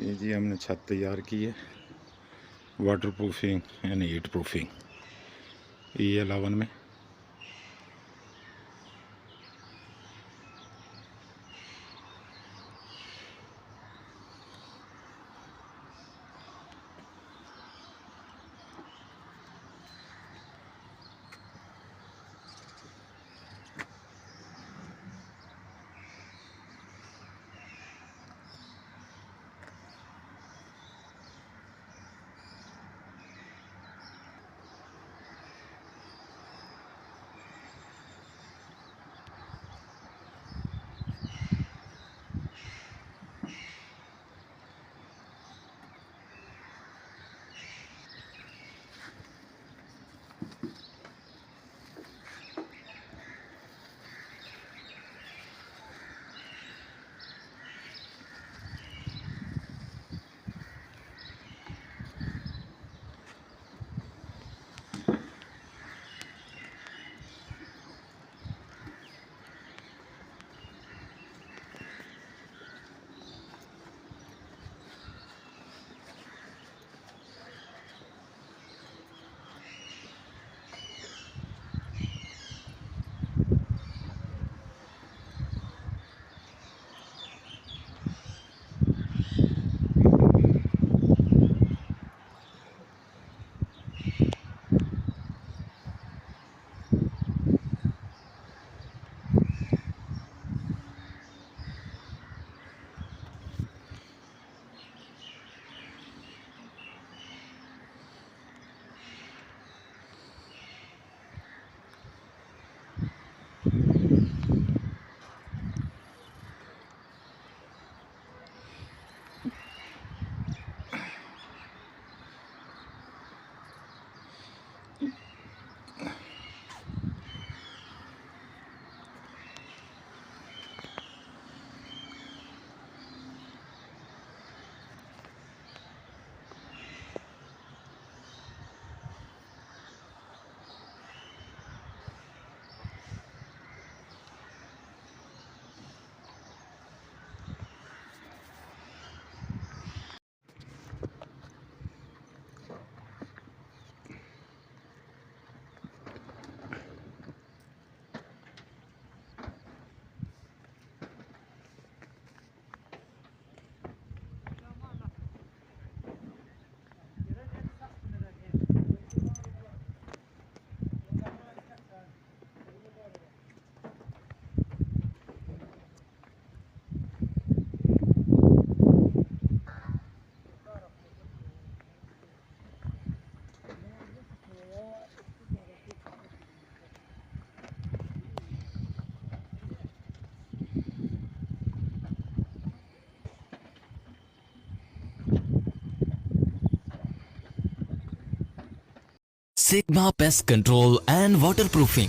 ये जी हमने छत तैयार की है, वाटर प्रूफिंग यानी हीट प्रूफिंग E11 में। Sigma pest control and waterproofing.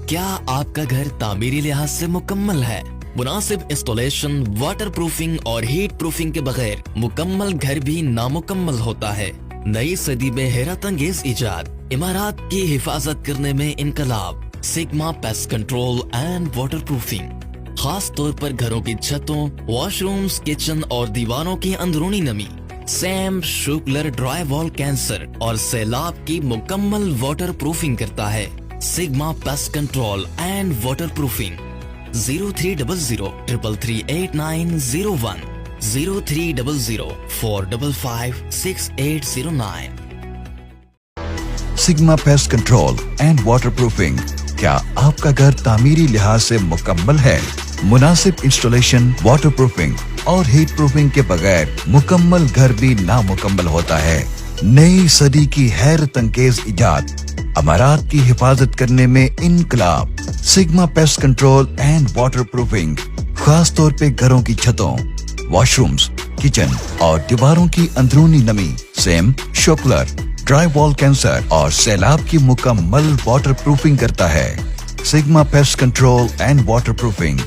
क्या आपका घर तामीरी लिहाज से मुकम्मल है? मुनासिब इंस्टॉलेशन, वाटरप्रूफिंग और हीट प्रूफिंग के बगैर मुकम्मल घर भी नामुकम्मल होता है। नई सदी में हैरत अंगेज इजाद, इमारत की हिफाजत करने में इनकलाब। Sigma pest control and waterproofing खास तौर पर घरों की छतों, वॉशरूम्स, किचन और दीवारों की अंदरूनी नमी, सैम, शुक्लर, ड्राई वॉल कैंसर और सैलाब की मुकम्मल वाटर प्रूफिंग करता है। Sigma pest control and water proofing 0300333891 0300455689। Sigma pest control and waterproofing. क्या आपका घर तामीरी लिहाज से मुकम्मल है? मुनासिब इंस्टॉलेशन, वाटरप्रूफिंग और हीट प्रूफिंग के बगैर मुकम्मल घर भी नामुकम्मल होता है। नई सदी की हैरत अंगेज इजाद, अमारात की हिफाजत करने में इनकलाब। Sigma pest control and waterproofing खास तौर पे घरों की छतों, वॉशरूम्स, किचन और दीवारों की अंदरूनी नमी, सेम, शुक्लर, ड्राई वॉल कैंसर और सैलाब की मुकम्मल वाटर प्रूफिंग करता है। Sigma pest control and water proofing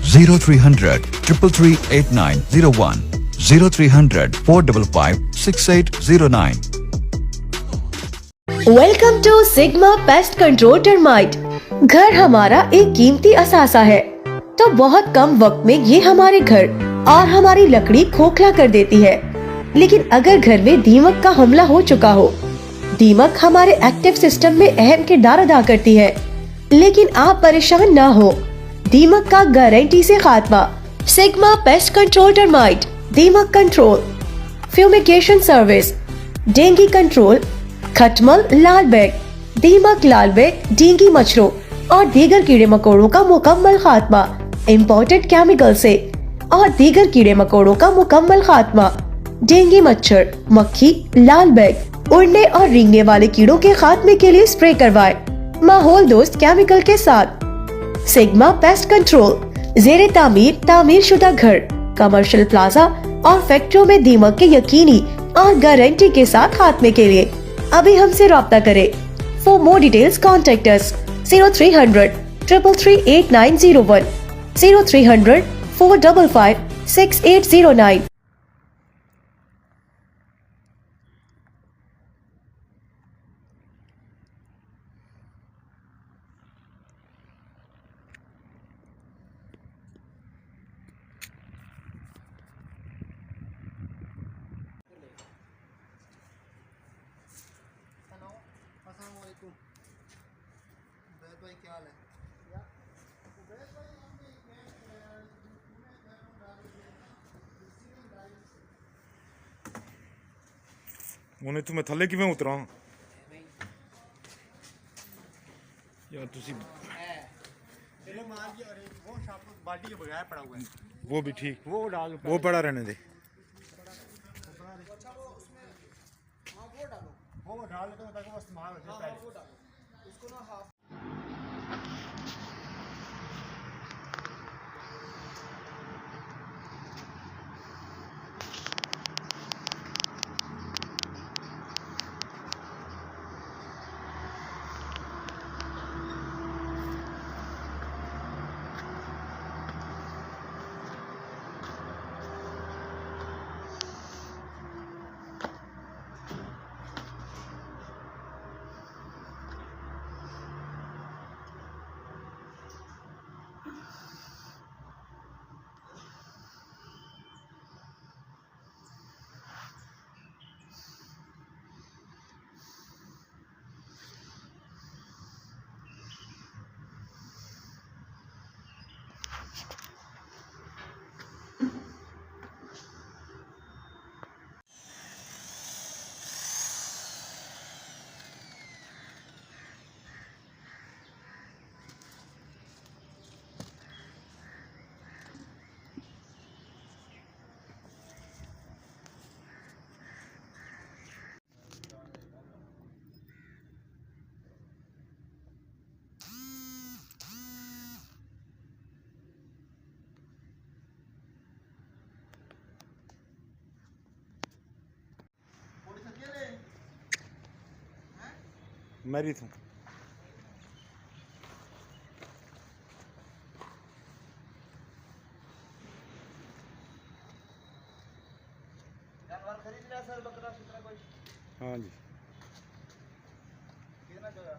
0300333891 0300455689। Welcome to Sigma pest control termite. घर हमारा एक कीमती असासा है, तो बहुत कम वक्त में ये हमारे घर और हमारी लकड़ी खोखला कर देती है। लेकिन अगर घर में दीमक का हमला हो चुका हो, दीमक हमारे एक्टिव सिस्टम में अहम किरदार अदा करती है, लेकिन आप परेशान ना हो, दीमक का गारंटी से खात्मा। सिग्मा पेस्ट कंट्रोल टर्माइट दीमक control, fumigation service, dengue control, खटमल लाल बैग, दीमक लाल बैग, डेंगू मच्छरों और दीगर कीड़े मकोड़ों का मुकम्मल खात्मा, इम्पोर्टेड केमिकल से और दीगर कीड़े मकोड़ों का मुकम्मल खात्मा, डेंगू मच्छर, मक्खी, लाल बैग, उड़ने और रेंगने वाले कीड़ों के खात्मे के लिए स्प्रे करवाएं माहौल दोस्त केमिकल के साथ। सिग्मा पेस्ट कंट्रोल ज़ेरे तामीर शुदा घर, कमर्शियल प्लाजा और फैक्ट्रियों में दीमक के यकीनी और गारंटी के साथ खात्मे के लिए अभी हमसे रब्ता करें। For more details contact us 0300 333 8901 0300 455 6809। अस्सलाम वालेकुम। उबैद भाई क्या हाल है? उबैद भाई हमने ਉਹਨੇ ਤੂੰ ਮੈਂ ਥੱਲੇ ਕਿਵੇਂ ਉਤਰਾਂ यार तुसी चलो मार दिया। अरे वो शाप बाल्टी के बगैर पड़ा हुआ है, वो भी ठीक, वो डाल दो। वो पड़ा रहने दे। अच्छा वो उसमें हाँ वो डालो, वो डाल दो ताकि वो इस्तेमाल हो जाए। हाँ वो डालो उसको ना हाफ। मैरी तू जानवर खरीद लिया सर, बकरा शुकरा कोई हाँ जी कितना जो है